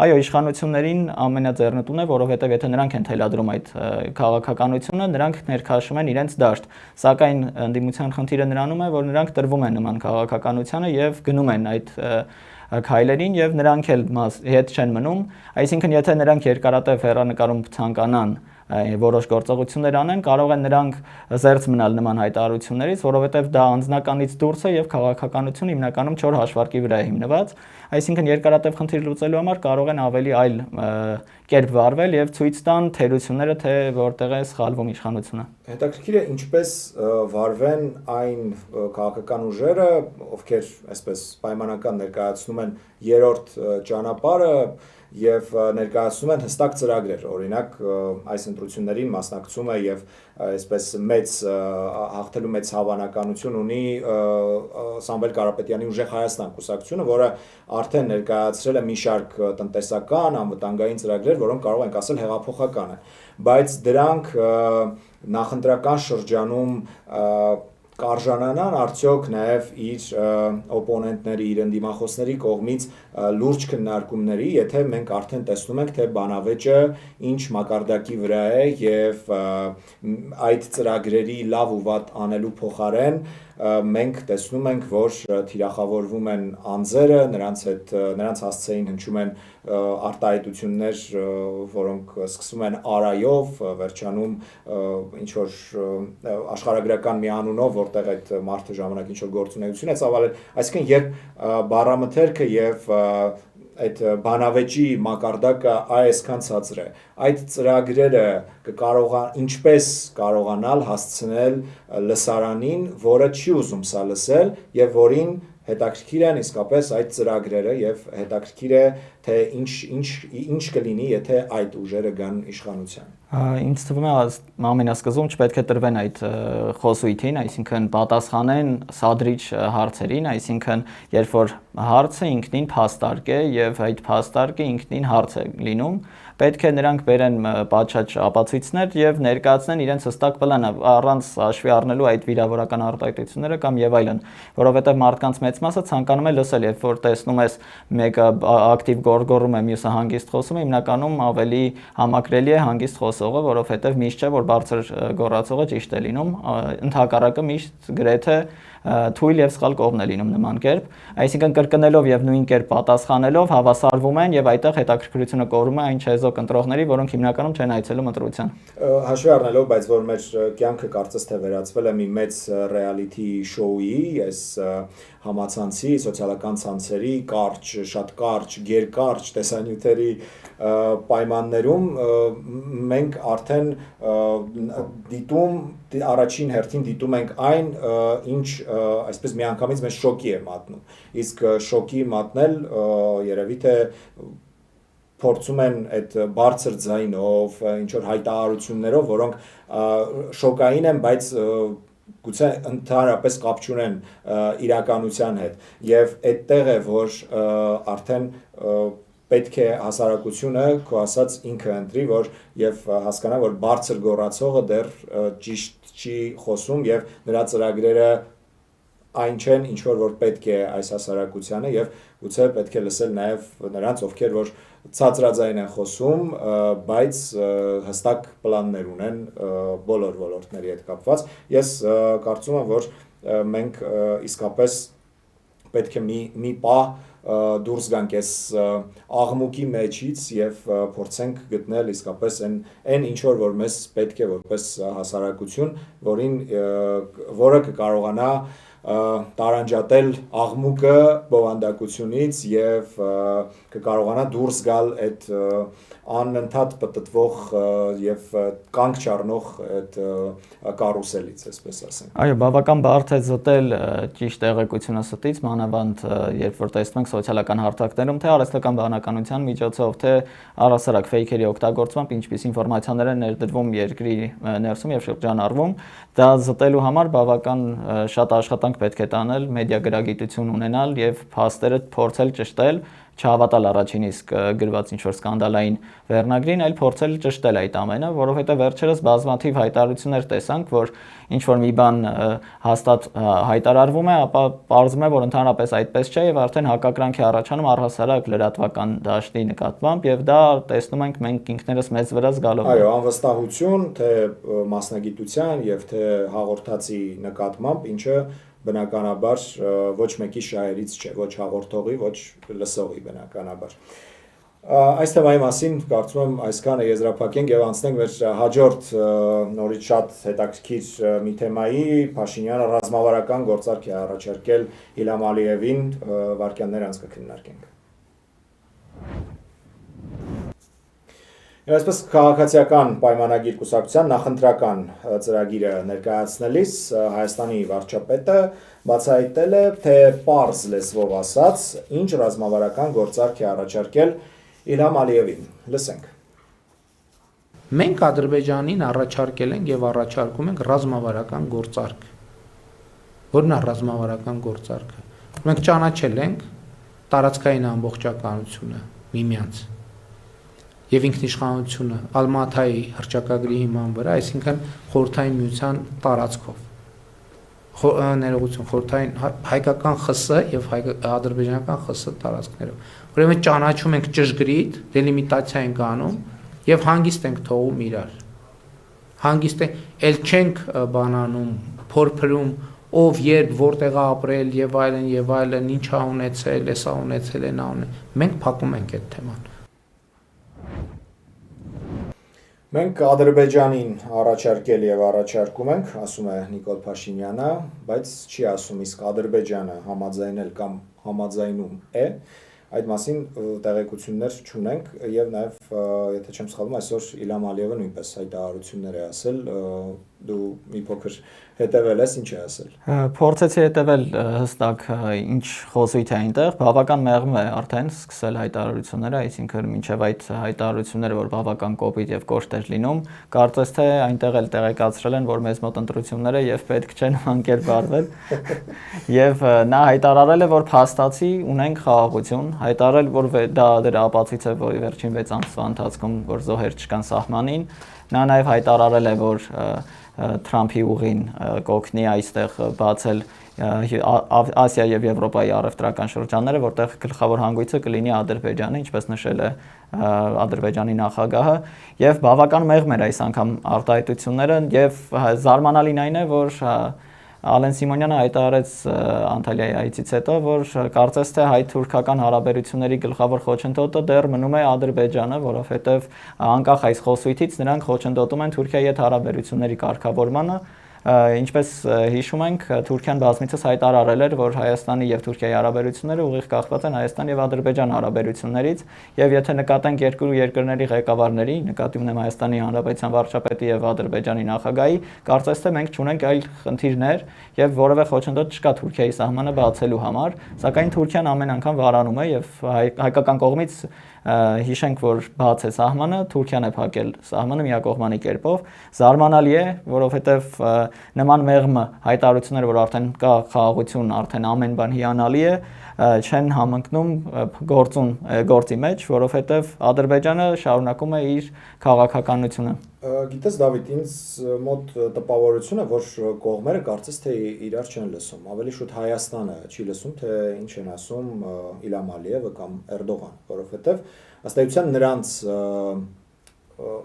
Այո, իշխանություններին ամենաձեռնտուն է, որովհետև եթե նրանք են թելադրում այդ քաղաքականությունը, նրանք ներքաշում են իրենց դաշտ։ Սակայն ընդդիմության խնդիրը նրանում է, որ նրանք տրվում են նման քաղաքականությանը եւ գնում են այդ քայլերին եւ նրանք էլ հետ չեն մնում, այսինքն եթե նրանք երկարատև հեռանկարում ցանկանան որոշ գործողություններ անեն, կարող են նրանք զերծ մնալ նման հայտարարություններից, որովհետև դա անձնականից դուրս է եւ քաղաքականությունը հիմնականում 4 հաշվարկի վրա է հիմնված, այսինքն երկարատև խնդիր լուծելու համար կարող են ավելի այլ կերպ վարվել եւ ցույց տան թերությունները, թե որտեղ է սխալվում իշխանությունը։ Հետաքրքիր է ինչպես վարվեն այն քաղաքական ուժերը, ովքեր այսպես պայմանական ներկայացնում են երրորդ ճանապարհը եւ ներկայացնում են հստակ ծրագրեր, օրինակ այս ընտրություններին մասնակցում է եւ այսպես մեծ հաղթելու մեծ հավանականություն ունի Սամվել Կարապետյանի Ուժեղ Հայաստան կուսակցությունը, որը արդեն ներկայացրել է մի շարք տնտեսական, անվտանգային ծրագրեր, որոնք կարող ենք ասել հեղափոխական են, բայց դրանք նախընտրական շրջանում կարժանանան արդյոք նաև իր օպոնենտների, իր ընդդիմախոսների կողմից լուրջ քննարկումների, եթե մենք արդեն տեսնում ենք, թե բանավեճը ինչ մակարդակի վրա է եւ այդ ծրագրերի լավ ու վատ անելու փոխարեն մենք տեսնում ենք, որ թիրախավորվում են անձերը, նրանց հասցեին հնչում են արտահայտություններ, որոնք սկսվում են արայով, վերջանում ինչ որ աշխարհագրական մի անունով, որտեղ այդ մարդը ժամանակ ինչ որ գործունեություն է ծավալել, այսինքն երբ բառամթերքը եւ այդ բանավեճի մակարդակը այսքան ցածր է, այդ ծրագրերը ինչպես կարողանալ հասցնել լսարանին, որը չի ուզում սա լսել եւ որին հետաքրքիր են իսկապես այդ ծրագրերը եւ հետաքրքիր է թե ինչ կլինի, եթե այդ ուժերը գան իշխանության։ Ինձ թվում է ամենասկզբում չպետք է տրվեն այդ խոսույթին, այսինքն պատասխանեն սադրիչ հարցերին, այսինքն երբ որ հարցը ինքնին փաստարկ է եւ այդ փաստարկը ինքնին հարց է լինում, պետք է նրանք բերեն պատշաճ ապացույցներ եւ ներկայացնեն իրենց հստակ պլանը առանց հաշվի առնելու այդ վիրավորական արտահայտությունները կամ եւ այլն, որովհետեւ մարդկանց մեծ մասը ցանկանում է լսել, երբ որ տեսնում ես մեկը ակտիվ գորգորում է, մյուսը հանգիստ խոսում է, հիմնականում ավելի համակրելի է հանգիստ խոսողը, որովհետեւ միշտ չէ որ բարձր գոռացողը ճիշտ է լինում, ընդհակառակը միշտ գրեթե թույլ եւ սխալ կողմն է լինում նման կերպ, այսինքն կրկնելով եւ նույն կերպ պատասխանելով հավասարվում են եւ այդտեղ հետաքրքրությունը կորում է այն չեզոք ընտրողների, որոնք հիմնականում չեն այցելում ընտրության։ Հաշվի առնելով, բայց որ մեր կյանքը կարծես թե վերածվել է մի մեծ ռեալիթի շոուի, այս համացանցի, սոցիալական ցանցերի շատ կարճ, գերկարճ տեսանյութերի պայմաններում մենք արդեն առաջին հերթին դիտում ենք այն, ինչ այսպես միանգամից մեզ շոկի է մատնում, իսկ շոկի մատնել երևի թե փորձում են այդ բարձր ձայնով, ինչ որ հայտարարություններով, որոնք շոկային են, բայց գուցե ընդհանրապես կապ չունեն իրականության հետ, եւ այդտեղ է, որ արդեն պետք է հասարակությունը, քո ասած, ինքը ընտրի, որ եւ հասկանա, որ բարձր գոռացողը դեռ ճիշտ չի խոսում եւ նրա ծրագրերը այն չեն, ինչ որ պետք է այս հասարակությանը եւ գուցե պետք է լսել նաեւ նրանց, ովքեր որ ցածրաձայն են խոսում, բայց հստակ պլաններ ունեն բոլոր ոլորտների հետ կապված։ Ես կարծում եմ, որ մենք իսկապես պետք է մի պահ դուրս գանք այս աղմուկի մեջից եւ փորձենք գտնել իսկապես այն ինչ որ մեզ պետք է որպես հասարակություն, որը կկարողանա տարանջատել աղմուկը բովանդակությունից եւ կկարողանա դուրս գալ այդ անընդհատ պտտվող եւ կանգ չառնող այդ կարուսելից, այսպես ասենք։ Այո, բավական բարդ է զտել ճիշտ տեղեկությունը ստից, մանավանդ երբ որ տեսնում ենք սոցիալական հարթակներում, թե արհեստական բանականության միջոցով, թե առհասարակ ֆեյքերի օգտագործմամբ ինչպես ինֆորմացիաներ են ներդրվում երկրի ներսում եւ շրջանառվում, դա զտելու համար բավական շատ աշխատանք պետք է տանել, մեդիա գրագիտություն ունենալ եւ փաստերը փորձել ճշտել, չհավատալ առաջին իսկ գրված ինչ-որ սկանդալային վերնագրին, այլ փորձել ճշտել այդ ամենը, որովհետև վերջերս բազմաթիվ հայտարարություններ տեսանք, որ ինչ-որ մի բան հաստատ հայտարարվում է, ապա պարզվում է, որ ընդհանրապես այդպես չէ եւ արդեն հակակրանք է առաջանում առհասարակ լրատվական դաշտի նկատմամբ եւ դա տեսնում ենք մենք ինքներս մեզ վրա զգալով։ Այո, անվստահություն թե մասնագիտության եւ թե հաղորդացի նկատմամբ, ինչը բնականաբար ոչ մեկի շահերից չէ, ոչ հաղորդողի, ոչ լսողի բնականաբար։ Այս թեմայի մասին կարծում եմ այսքանը եզրափակենք եւ անցնենք մեր հաջորդ նորից շատ հետաքրքիր մի թեմայի, Փաշինյանը ռազմավարական գործարք է առաջարկել Իլհամ Ալիևին, վարքյաններ անց կքննարկենք։ Այսպես քաղաքացիական պայմանագիր կուսակցության նախընտրական ծրագիրը ներկայացնելիս Հայաստանի վարչապետը բացահայտել է, թե պարզ լեզվով ասած, ինչ ռազմավարական գործարք է առաջարկել Իլհամ Ալիևին։ Լսենք։ Մենք Ադրբեջանին առաջարկել ենք եւ առաջարկում ենք ռազմավարական գործարք։ Որն է ռազմավարական գործարքը։ Մենք ճանաչել ենք տարածքային ամբողջականությունը միմյանց։ եւ ինքնիշխանությունը Ալմաթայի հռչակագրի հիման վրա, այսինքն խորհրդային միության տարածքով։ Ներողություն, խորհրդային հայկական ԽՍՀ եւ ադրբեջանական ԽՍՀ տարածքներով։ Ուրեմն ճանաչում ենք ճշգրիտ, դելիմիտացիա ենք անում եւ հանգիստ ենք թողում իրար։ Հանգիստ էլ չենք բանանում, փորփրում ով երբ որտեղ ապրել եւ այլն, ինչ ա ունեցել, էսա ունեցել են անել։ Մենք փակում ենք այդ թեման։ Մենք Ադրբեջանին առաջարկել եւ առաջարկում ենք, ասում է Նիկոլ Փաշինյանը, բայց չի ասում իսկ Ադրբեջանը համաձայնել կամ համաձայնում է, այդ մասին տեղեկություններ չունենք եւ նաեւ եթե չեմ սխալվում այսօր Իլհամ Ալիևը նույնպես հայտարարություններ է ասել, դու մի փոքր հետևել ես, ինչ է ասել։ Փորձեցի հետևել հստակ ինչ խոսույթ է այնտեղ, բավական մեղմ է արդեն սկսել հայտարարությունները, այսինքն մինչև այդ հայտարարությունները, որ բավական կոպիտ եւ կոշտ էր լինում, կարծես թե այնտեղ էլ տեղեկացրել են, որ մեզ մոտ ընտրությունները եւ պետք չէ նման կերպ արվել։ Եվ նա հայտարարել է, որ փաստացի ունենք խաղաղություն, հայտարարել, որ դա դրա ապացույց է, որ վերջին 6 ամսվա ընթացքում որ զոհեր չկան սահմանին, նա նաեւ հայտարարել է, որ Թրամփի ուղին կօգնի այստեղ բացել Ասիա եւ Եվրոպայի առևտրական շրջանները, որտեղ գլխավոր հանգույցը կլինի Ադրբեջանը, ինչպես նշել է Ադրբեջանի նախագահը, եւ բավական մեղմ էր այս անգամ արտահայտությունները եւ զարմանալին այն է, որ Ալեն Սիմոնյանը հայտարարեց Անտալիայի այցից հետո, որ կարծես թե հայ-թուրքական հարաբերությունների գլխավոր խոչընդոտը դեռ մնում է Ադրբեջանը, որովհետև անկախ այս խոսույթից նրանք խոչընդոտում են Թուրքիայի հետ հարաբերությունների կարգավորմանը, ինչպես հիշում ենք, Թուրքիան բազմիցս հայտարարել էր, որ Հայաստանի եւ Թուրքիայի հարաբերությունները ուղիղ կախված են Հայաստան եւ Ադրբեջան հարաբերություններից, եւ եթե նկատենք երկու երկրների ղեկավարների, նկատի ունեմ Հայաստանի Հանրապետության վարչապետի եւ Ադրբեջանի նախագահի, կարծես թե մենք չունենք այլ խնդիրներ եւ որևէ խոչընդոտ չկա Թուրքիայի սահմանը բացելու համար, սակայն Թուրքիան ամեն անգամ վարանում է եւ հայկական կողմից հիշենք, որ բաց է սահմանը, Թուրքիան է փակել սահմանը միակողմանի կերպով, զարմանալի է, որովհետև նման մեղմ հայտարարությունները, որ արդեն կա խաղաղություն, արդեն ամեն բան հիանալի է, չեն համընկնում գործի մեջ, որովհետև Ադրբեջանը շարունակում է իր քաղաքականությունը։ Գիտես Դավիթ, ինձ մոտ տպավորություն է, որ կողմերը կարծես թե իրար չեն լսում, ավելի շուտ Հայաստանը չի լսում, թե ինչ են ասում Իլհամ Ալիևը կամ Էրդողան, որովհետև ըստ էության նրանց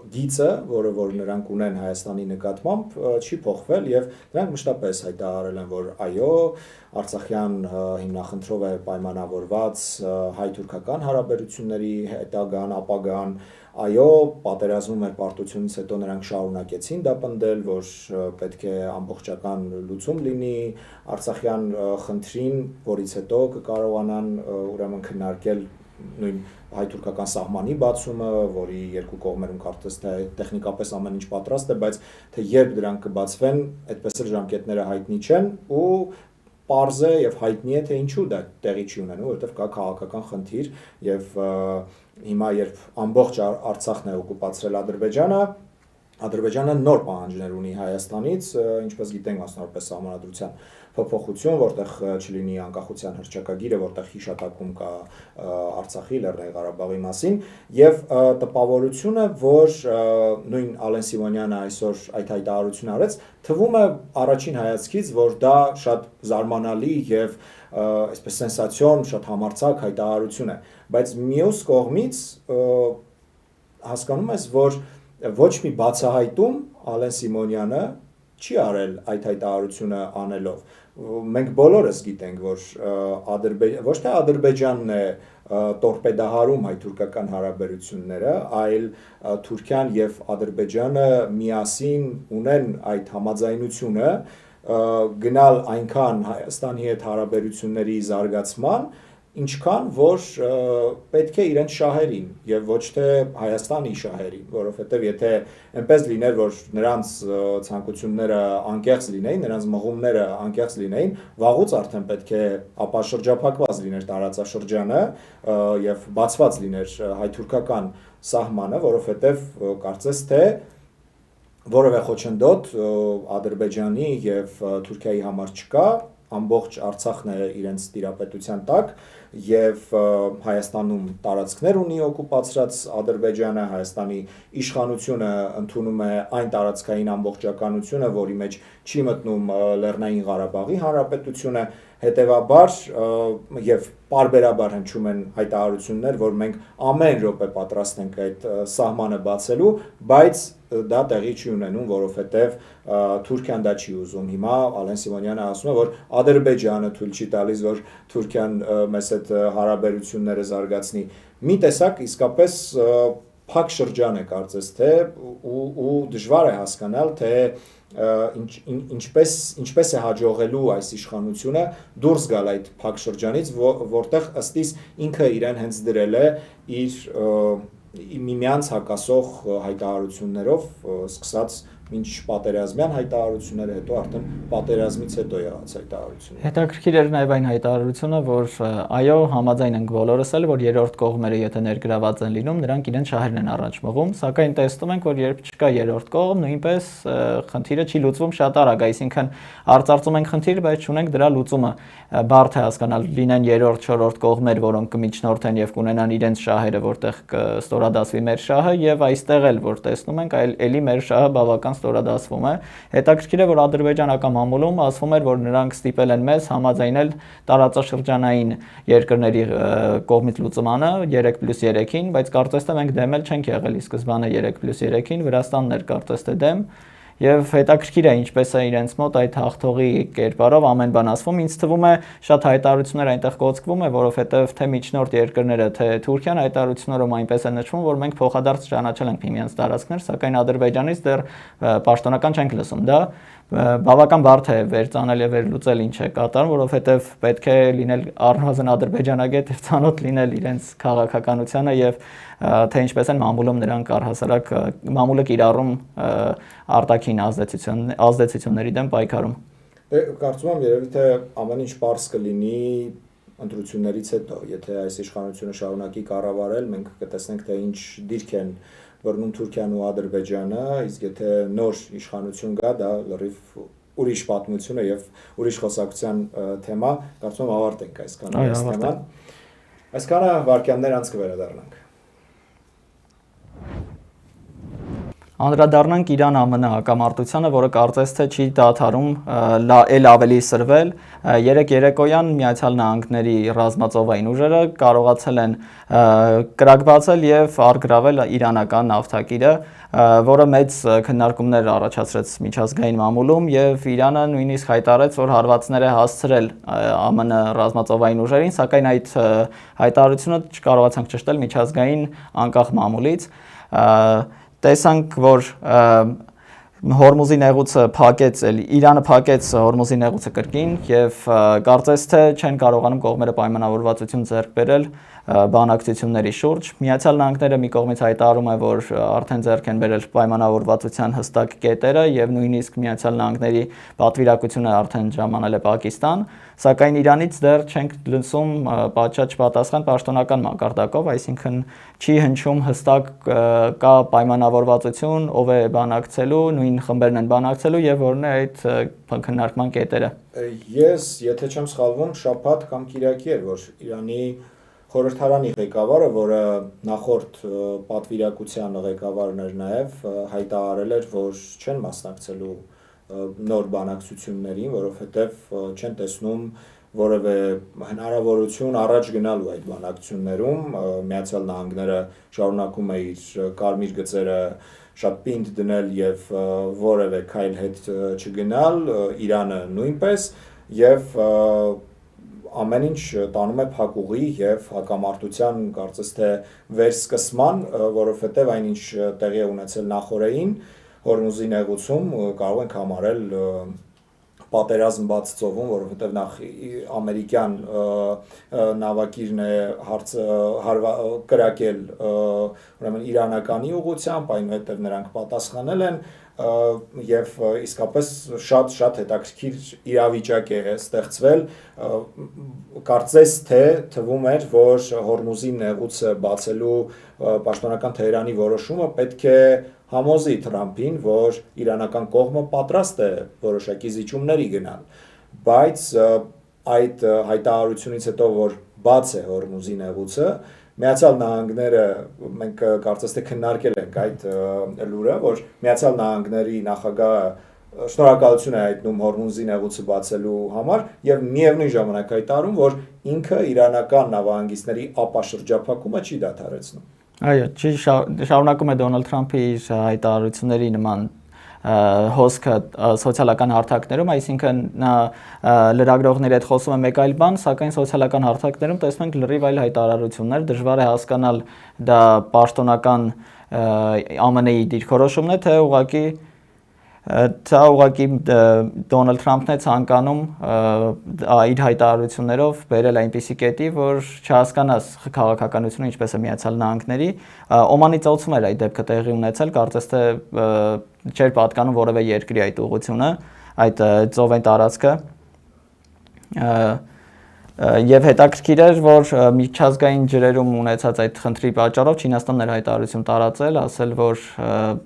գիծը, որը որ նրանք ունեն Հայաստանի նկատմամբ, չի փոխվել եւ նրանք մշտապես հայտարարել են, որ այո, Արցախյան հիմնախնդրով է պայմանավորված հայ-թուրքական հարաբերությունների հետագան, ապագան, այո, պատերազմում էր պարտությունից հետո նրանք շարունակեցին դա պնդել, որ պետք է ամբողջական լուծում լինի Արցախյան խնդրին, որից հետո կկարողանան ուրեմն քննարկել նույն հայ-թուրքական սահմանի բացումը, որի երկու կողմերում կարծես թե տեխնիկապես ամեն ինչ պատրաստ է, բայց թե երբ դրանք կբացվեն, այդպես էլ ժամկետները հայտնի չեն ու պարզ է եւ հայտնի է, թե ինչու դա տեղի չի ունենում, որովհետեւ կա քաղաքական խնդիր եւ հիմա երբ ամբողջ Արցախն է օկուպացրել Ադրբեջանը նոր պահանջներ ունի Հայաստանից, ինչպես գիտենք, մասնավորապես սահմանադրության փոփոխություն, որտեղ չլինի անկախության հռչակագիրը, որտեղ հիշատակում կա Արցախի, Լեռնային Ղարաբաղի մասին, եւ տպավորությունը, որ նույն Ալեն Սիմոնյանը այսօր այդ հայտարարությունը արեց, թվում է առաջին հայացքից, որ դա շատ զարմանալի եւ այսպես սենսացիոն, շատ համարձակ հայտարարություն է, բայց մյուս կողմից հասկանում ես, որ ոչ մի բացահայտում Ալեն Սիմոնյանը չի արել այդ հայտարարությունը անելով։ Մենք բոլորս գիտենք, որ ոչ թե Ադրբեջանն է տորպեդահարում հայ-թուրքական հարաբերությունները, այլ Թուրքիան եւ Ադրբեջանը միասին ունեն այդ համաձայնությունը գնալ այնքան Հայաստանի հետ հարաբերությունների զարգացման, ինչքան որ պետք է իրենց շահերին եւ ոչ թե Հայաստանի շահերին, որովհետեւ եթե այնպես լիներ, որ նրանց ցանկությունները անկեղծ լինեին, նրանց մղումները անկեղծ լինեին, վաղուց արդեն պետք է ապաշրջափակված լիներ տարածաշրջանը եւ բացված լիներ հայ-թուրքական սահմանը, որովհետեւ կարծես թե որևէ խոչընդոտ Ադրբեջանի եւ Թուրքիայի համար չկա, ամբողջ Արցախն է իրենց տիրապետության տակ եւ Հայաստանում տարածքներ ունի օկուպացրած Ադրբեջանը, Հայաստանի իշխանությունը ընդունում է այն տարածքային ամբողջականությունը, որի մեջ չի մտնում Լեռնային Ղարաբաղի Հանրապետությունը, հետեւաբար եւ պարբերաբար հնչում են հայտարարություններ, որ մենք ամեն րոպե պատրաստ ենք այդ սահմանը բացելու, բայց դա տեղի չի ունենում, որովհետև Թուրքիան դա չի ուզում։ Հիմա Ալեն Սիմոնյանը ասում է, որ Ադրբեջանը թույլ չի տալիս, որ Թուրքիան մեզ հետ հարաբերությունները զարգացնի։ Մի տեսակ իսկապես փակ շրջան է կարծես թե ու դժվար է հասկանալ, թե ինչպես է հաջողելու այս իշխանությունը դուրս գալ այդ փակ շրջանից, որտեղ ըստ իս ինքը իրեն հենց դրել է իր միմյանց հակասող հայտարարություններով, սկսած մինչ պատերազմյան հայտարարությունները, հետո արդեն պատերազմից հետո եղած հայտարարությունները։ Հետաքրքիր էր նաև այն հայտարարությունը, որ այո, համաձայն ենք բոլորս էլ, որ երրորդ կողմերը եթե ներգրաված են լինում, նրանք իրենց շահերն են առաջ մղում, սակայն տեսնում ենք, որ երբ չկա երրորդ կողմ, նույնպես խնդիրը չի լուծվում շատ արագ, այսինքն արծարծում ենք խնդիր, բայց չունենք դրա լուծումը։ Բարդ է հասկանալ, լինեն երրորդ, չորրորդ կողմեր, որոնք կմիջնորդեն եւ կունենան իրենց շահերը, որտեղ կստորադասվի մեր շահը, եւ այստեղ էլ որ տեսնում ենք, այլի մեր շահը բավական ստորադասվում է։ Հետաքրքիր է, որ ադրբեջանական մամուլում ասվում էր, որ նրանք ստիպել են մեզ համաձայնել տարածաշրջանային երկրների կողմից լուծմանը 3+3-ին, բայց կարծես թե մենք դեմ էլ չենք եղել ի սկզբանե 3+3-ին, Վրաստանն էր կարծես թե դեմ։ Եվ հետաքրքիր է ինչպես է իրենց մոտ այդ հաղթողի կերպարով ամեն բան ասվում, ինձ թվում է շատ հայտարարություններ այնտեղ կոծկվում է, որովհետև թե միջնորդ երկրները, թե Թուրքիան հայտարարություններում այնպես է նշվում, որ մենք փոխադարձ ճանաչել ենք միմյանց տարածքներ, սակայն Ադրբեջանից դեռ պաշտոնական չենք լսում դա։ Բավական բարդ է վերծանել եւ վերլուծել ինչ է կատարում, որովհետեւ պետք է լինել առնվազն ադրբեջանագետ եւ ծանոթ լինել իրենց քաղաքականությանը եւ թե ինչպես են մամուլում նրանք առհասարակ մամուլը կիրառում արտաքին ազդեցությունների դեմ պայքարում։ Կարծում եմ երևի թե ամեն ինչ պարզ կլինի ընտրություններից հետո, եթե այս իշխանությունը շարունակի կառավարել, մենք կտեսնենք թե ինչ դիրք են բռնում Թուրքիան ու Ադրբեջանը, իսկ եթե նոր իշխանություն գա, դա լրիվ ուրիշ պատմություն է եւ ուրիշ խոսակցության թեմա, կարծում եմ ավարտենք այսքան այս թեման։ Այսքանը վարքյաններ անց կվերադառնանք։ Անդրադառնանք Իրան-ԱՄՆ հակամարտությանը, որը կարծես թե չի դադարում էլ ավելի սրվել։ Երեք երեկոյան Միացյալ Նահանգների ռազմածովային ուժերը կարողացել են կրակ բացել եւ առգրավել իրանական նավթակիրը, որը մեծ քննարկումներ առաջացրեց միջազգային մամուլում եւ Իրանը նույնիսկ հայտարարեց, որ հարվածներ է հասցրել ԱՄՆ ռազմածովային ուժերին, սակայն այդ հայտարարությունը չկարողացանք ճշտել միջազգային անկախ մամուլից։ Տեսանք, որ Հորմուզի նեղուցը փակեց, Իրանը փակեց Հորմուզի նեղուցը կրկին եւ կարծես թե չեն կարողանում կողմերը պայմանավորվածություն ձեռք բերել բանակցությունների շուրջ։ Միացյալ Նահանգները մի կողմից հայտարարում է, որ արդեն ձեռք են բերել պայմանավորվածության հստակ կետերը եւ նույնիսկ Միացյալ Նահանգների պատվիրակությունը արդեն ժամանել է Պակիստան, սակայն Իրանից դեռ չենք լսում պատշաճ պատասխան պաշտոնական մակարդակով, այսինքն չի հնչում հստակ կա պայմանավորվածություն, ով է բանակցելու, նույն խմբերն են բանակցելու եւ որն է այդ քննարկման կետերը։ Ես, եթե չեմ սխալվում, շաբաթ կամ կիրակի էր, որ Իրանի խորհրդարանի ղեկավարը, որը նախորդ պատվիրակության ղեկավարն էր նաև, հայտարարել էր, որ չեն մասնակցելու նոր բանակցություններին, որովհետև չեն տեսնում որևէ հնարավորություն առաջ գնալու այդ բանակցություններում։ Միացյալ Նահանգները շարունակում է իր կարմիր գծերը շատ պինդ դնել եւ որևէ քայլ հետ չգնալ, Իրանը նույնպես եւ ամեն ինչ տանում է փակուղի եւ հակամարտության կարծես թե վերսկսման, որովհետեւ այնինչ տեղի է ունեցել նախորդին Հորմուզի նեղուցում կարող ենք համարել պատերազմ բաց ծովում, որովհետև նախ ամերիկյան նավակիրն է կրակել ուրեմն իրանականի ուղղությամբ, այնուհետև նրանք պատասխանել են եւ իսկապես շատ հետաքրքիր իրավիճակ է ստեղծվել, կարծես թե թվում էր, որ Հորմուզի նեղուցը բացելու պաշտոնական Թեհրանի որոշումը պետք է համոզի Թրամփին, որ իրանական կողմը պատրաստ է որոշակի զիջումների գնալ, բայց այդ հայտարարությունից հետո որ բաց է Հորմուզի նեղուցը, Միացյալ Նահանգները մենք կարծես թե քննարկել ենք այդ լուրը, որ Միացյալ Նահանգների նախագահը շնորհակալություն է հայտնում Հորմուզի նեղուցը բացելու համար եւ միևնույն ժամանակ հայտարարում, որ ինքը իրանական նավահանգիստների ապաշրջափակումը չի դադարեցնում։ Այո, չի շարունակում է Դոնալդ Թրամփի իր հայտարարությունների նման հոսքը սոցիալական հարթակներում, այսինքն նա լրագրողների հետ խոսում է մեկ այլ բան, սակայն սոցիալական հարթակներում տեսնում ենք լրիվ այլ հայտարարություններ, դժվար է հասկանալ դա պաշտոնական ԱՄՆ-ի դիրքորոշումն է, թե ուղղակի Դոնալդ Թրամփն է ցանկանում իր հայտարարություններով բերել այնպիսի կետի, որ չհասկանաս քաղաքականությունը ինչպես է Միացյալ Նահանգների, Օմանի ծոցում էր այդ դեպքը տեղի ունեցել, կարծես թե չէր պատկանում որևէ երկրի այդ ուղղությունը, այդ ծովային տարածքը Եվ հետաքրքիր էր, որ միջազգային ջրերում ունեցած այդ խնդրի պատճառով Չինաստանն էր հայտարարություն տարածել, ասել, որ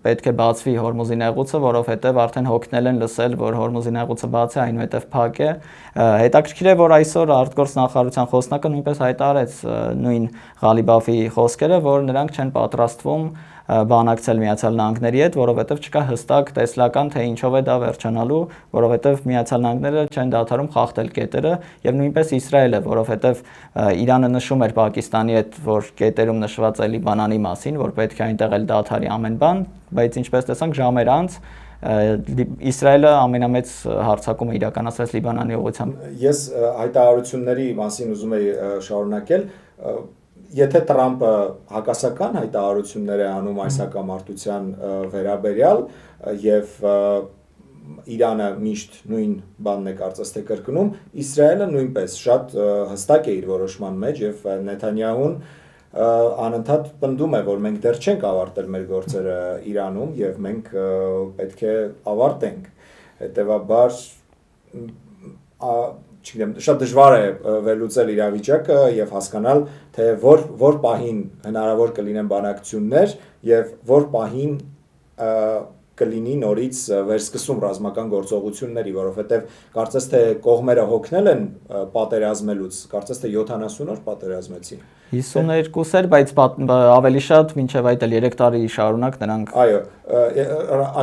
պետք է բացվի Հորմուզի նեղուցը, որովհետև արդեն հոգնել են լսել, որ Հորմուզի նեղուցը բաց է, այնուհետև փակ է։ Հետաքրքիր է, որ այսօր արտգործ նախարարության խոսնակը նույնպես հայտարարեց նույն Ղալիբաֆի խոսքերը, որ նրանք չեն պատրաստվում բանակցել Միացյալ Նահանգների հետ, որովհետև չկա հստակ տեսլական, թե ինչով է դա վերջանալու, որովհետև Միացյալ Նահանգները չեն դադարում խախտել կետերը եւ նույնպես Իսրայելը, որովհետև Իրանը նշում էր Պակիստանի հետ, որ կետերում նշված է Լիբանանի մասին, որ պետք է այնտեղ էլ դադարի ամեն բան, բայց ինչպես տեսանք ժամեր անց Իսրայելը ամենամեծ հարձակումը իրականացրեց Լիբանանի ուղղությամբ։ Ես հայտարարությունների մասին ուզում եի շարունակել Եթե Տրամպը հակասական հայտարարություններ է անում այս հակամարտության վերաբերյալ եւ Իրանը միշտ նույն բանն է կարծես թե կրկնում, Իսրայելը նույնպես շատ հստակ է իր որոշման մեջ եւ Նեթանյահուն անընդհատ պնդում է, որ մենք դեռ չենք ավարտել մեր գործերը Իրանում եւ մենք պետք է ավարտենք։ Հետեւաբար չգիտեմ, շատ դժվար է վերլուծել իրավիճակը եւ հասկանալ, թե որ պահին հնարավոր կլինեն բանակցություններ եւ որ պահին կլինի նորից վերսկսում ռազմական գործողությունների, որովհետեւ կարծես թե կողմերը հոգնել են պատերազմելուց, կարծես թե 70 օր պատերազմեցին։ 52 էր, բայց ավելի շատ մինչև այդ 3 տարի շարունակ նրանք Այո,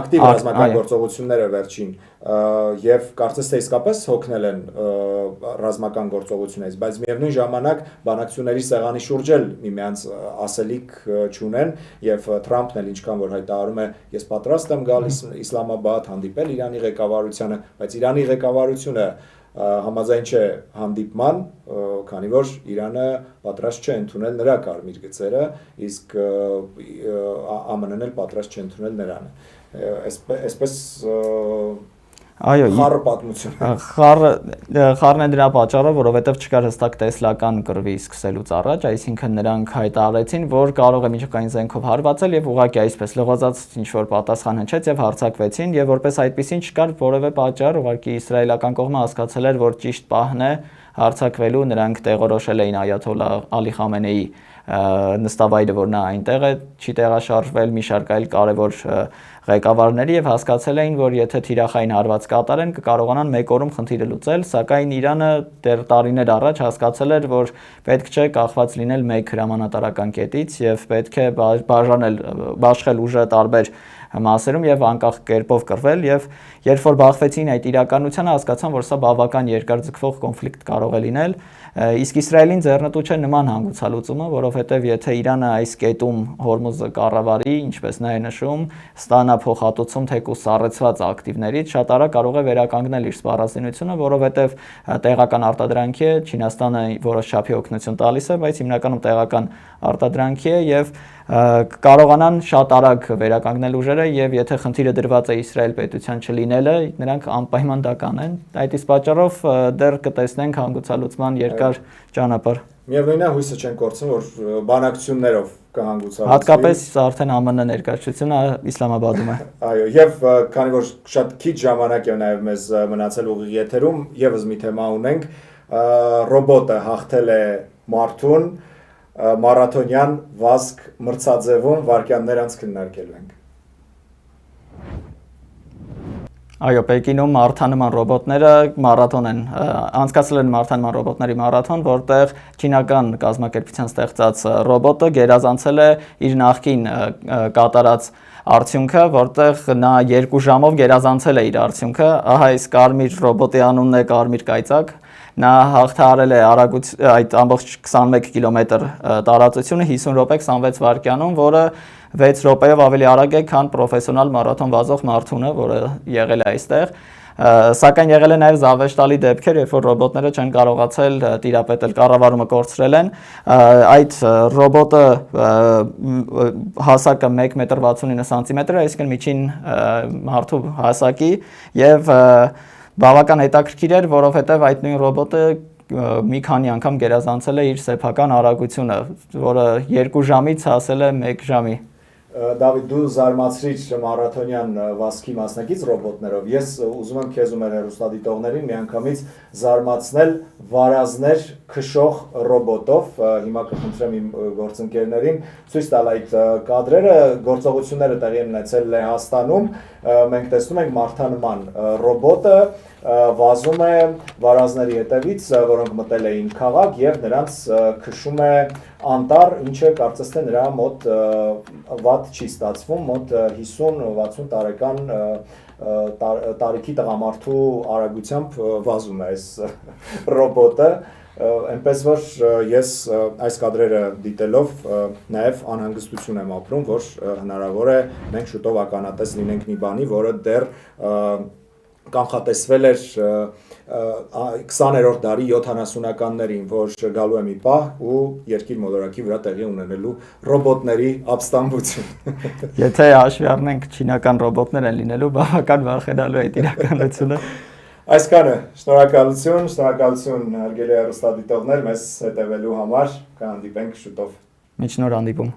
ակտիվ ռազմական գործողությունները վերջին եւ կարծես թե իսկապես հոգնել են ռազմական գործողություններից, բայց միևնույն ժամանակ բանակցությունների սեղանի շուրջ էլ միմյանց ասելիք չունեն եւ Թրամփն էլ ինչքան որ հայտարարում է ես պատրաստ եմ գալիս Իսլամաբադ հանդիպել Իրանի ղեկավարությանը, բայց Իրանի ղեկավարությունը համաձայն չէ հանդիպման, քանի որ Իրանը պատրաստ չէ ընդունել նրա կարմիր գծերը, իսկ ԱՄՆ-ն էլ պատրաստ չէ ընդունել նրան։ Այսպես Այո, խառը պատմություն։ Խառն է դրա պատճառով, որովհետև չկար հստակ տեսլական կռվի սկսելուց առաջ, այսինքն նրանք հայտարարեցին, որ կարող է միջուկային զենքով հարվածել եւ ուղղակի այսպես լողացած ինչ-որ պատասխան հնչեց եւ հարձակվեցին եւ որպես այդպեսին չկար որևէ պատճառ, ուղղակի իսրայելական կողմը հասկացել էր, որ ճիշտ պահն է հարձակվելու, նրանք տեղորոշել էին Այաթոլլահ Ալի Խամենեի նստավայրը, որ նա այնտեղ է, չի տեղաշարժվել մի շարք այլ կարևոր ղեկավարների եւ հասկացել էին, որ եթե թիրախային հարված կատարեն, կկարողանան մեկ օրում խնդիրը լուծել, սակայն Իրանը դեռ տարիներ առաջ հասկացել էր, որ պետք չէ կախված լինել մեկ հրամանատարական կետից եւ պետք է բաշխել ուժը տարբեր մասերում եւ անկախ կերպով կռվել եւ երբ որ բախվեցին այդ իրականությանը հասկացան, որ սա բավական երկար ձգվող կոնֆլիկտ կարող է լինել, իսկ Իսրայելին ձեռնտու չէ նման հանգուցալուծումը, որովհետեւ եթե Իրանը այս կետում Հորմուզը կառավարի, ինչպես նա է նշում, ստանա փոխհատուցում թեկուզ սառեցված ակտիվներից, շատ արագ կարող է վերականգնել իր սպառազինությունը, որովհետեւ տեղական արտադրանքի է, Չինաստանը որոշ չափի օգնություն տալիս է, բայց հիմնականում տեղական արտադրանքի է եւ կարողանան շատ արագ վերականգնել ուժերը եւ եթե խնդիրը դրված է Իսրայել պետության չլինելը, նրանք անպայման դա կանեն։ Այդ իսկ պատճառով դեռ կտեսնենք հանգուցալուծման երկար ճանապարհ։ Միևնույնն է, հույսը չեն կորցնում, որ բանակցություններով կհանգուցալուծվի։ Հատկապես արդեն ԱՄՆ ներկայացությունը Իսլամաբադում է։ Այո, եւ քանի որ շատ քիչ ժամանակ է նաեւ մեզ մնացել ուղիղ եթերում, եւս մի թեմա ունենք, ռոբոտը հաղթել է մարդուն մարաթոնյան վազք մրցաձևում վարկյաններ անց քննարկելու ենք։ Այո, Պեկինում մարդանման ռոբոտները մարաթոն են, անցկացրել են մարդանման ռոբոտների մարաթոն, որտեղ չինական կազմակերպության ստեղծած ռոբոտը գերազանցել է իր նախկին կատարած արդյունքը, որտեղ նա 2 ժամով գերազանցել է իր արդյունքը, ահա այս կարմիր ռոբոտի անունն է Կարմիր կայծակ, նա հաղթահարել է այդ ամբողջ 21 կիլոմետր տարածությունը 50 րոպե 26 վայրկյանում, որը 6 րոպեով ավելի արագ է, քան պրոֆեսիոնալ մարաթոն վազող մարդունը, որը եղել է այստեղ, սակայն եղել է նաև զավեշտալի դեպքեր, երբ որ ռոբոտները չեն կարողացել տիրապետել, կառավարումը կորցրել են, այդ ռոբոտը հասակը 1.69 սանտիմետր է, այսինքն միջին մարդու հասակի եւ բավական հետաքրքիր էր, որովհետեւ այդ նույն ռոբոտը մի քանի անգամ գերազանցել է իր սեփական արագությունը, որը 2 ժամից հասել է 1 ժամի։ Դավիթ, դու զարմացրիչ մարաթոնյան վազքի մասնակից ռոբոտներով, ես ուզում եմ քեզ ու մեր հեռուստադիտողներին միանգամից զարմացնել վարազներ քշող ռոբոտով, հիմա կխնդրեմ իմ գործընկերներին ցույց տալ այդ կադրերը, գործողությունները տեղի են ունեցել Լեհաստանում, մենք տեսնում ենք մարդանման ռոբոտը վազում է վարազների հետևից, որոնք մտել էին քաղաք եւ նրանց քշում է անտառ, ինչը կարծես թե նրա մոտ վատ չի ստացվում, մոտ 50-60 տարեկան տարիքի տղամարդու արագությամբ վազում է այս ռոբոտը, այնպես որ ես այս կադրերը դիտելով նաև անհանգստություն եմ ապրում, որ հնարավոր է մենք շուտով ականատես լինենք մի բանի, որը դեռ կանխատեսվել էր 20-րդ դարի 70-ականներին, որ գալու է մի պահ ու երկիր մոլորակի վրա տեղի ունենալու ռոբոտների ապստամբություն։ Եթե հաշվի առնենք չինական ռոբոտներ են լինելու, բավական վախենալու է այդ իրականությունը։ Այսքանը, շնորհակալություն հարգելի հեռուստադիտողներ մեզ հետևելու համար, կհանդիպենք շուտով։ Մինչ նոր հանդիպում։